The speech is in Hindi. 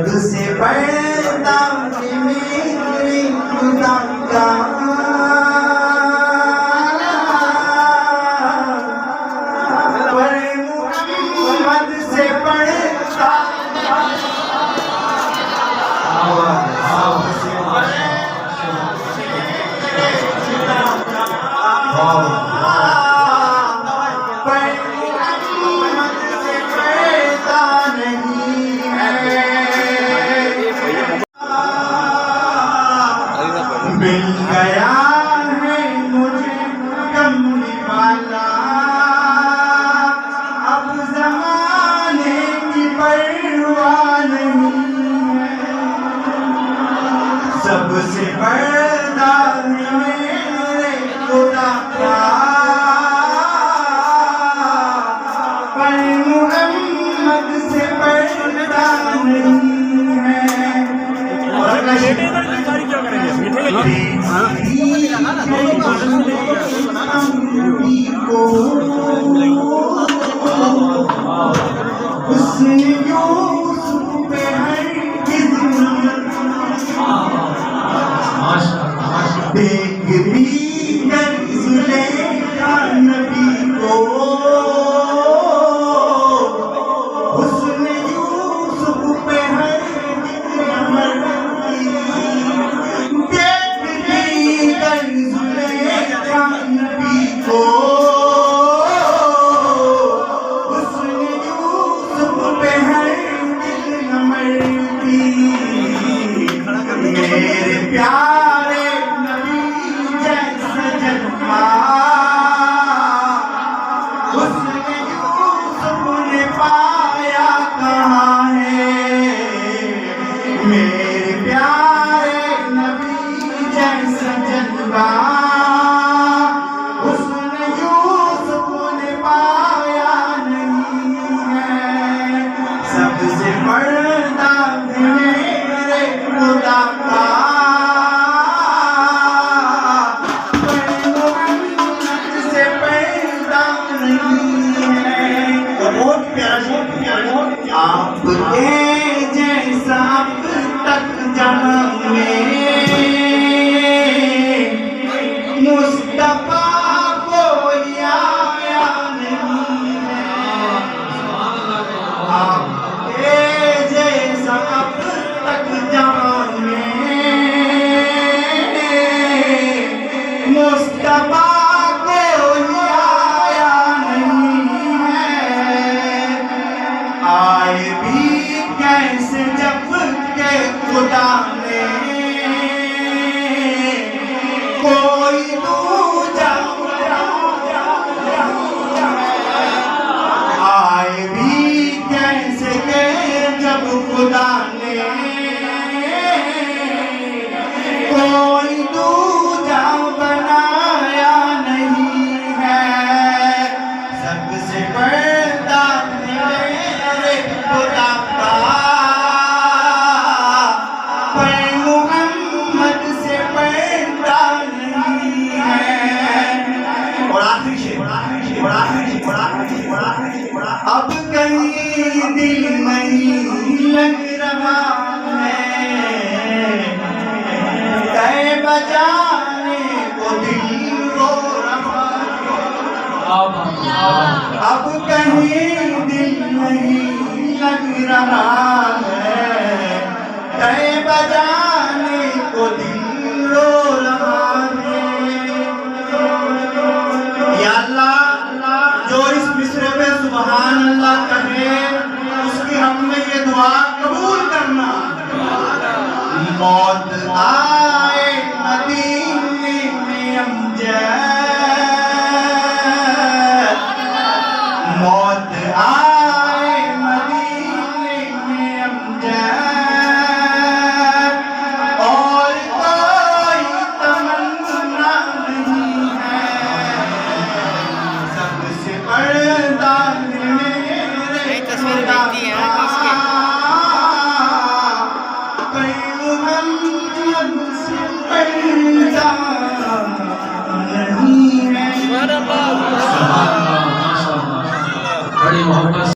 सबसे बड़ा मेरे खुदा का मोहम्मद से बढ़ता मिल गया है मुझे कमली वाला, अब ज़माने की परवाह नहीं है। सबसे बड़ा मेरे खुदा का पर मोहम्मद से बड़ा नहीं है। मेरे प्यारे नबी जैसा जज्बा उसने यूसुफ ने पाया कहाँ है। मेरे प्यारे नबी जैसा जज्बा उसने यूसुफ ने पाया नहीं है। सबसे बड़ा मेरे खुदा का आपके जैसा अब तक जहां में मुस्तफा कोई आया नहीं है। आपके जैसा अब तक जहां में मुस्तफा कैसे जब के खुदा ने कोई दूजा आए भी कैसे के जब खुदा ने कोई दूजा बनाया नहीं है। सबसे बड़ा मेरे खुदा अब कहीं दिल नहीं लग रहा है, तय बजाने को दिल रो रहा है। अब कहीं दिल नहीं लग रहा है, तय बजाने को दिल रो रहा है। या अल्लाह जो इस मिसरे में सुभान अल्लाह कहे उसकी हमने ये दुआ कबूल करना। मौत आए नदी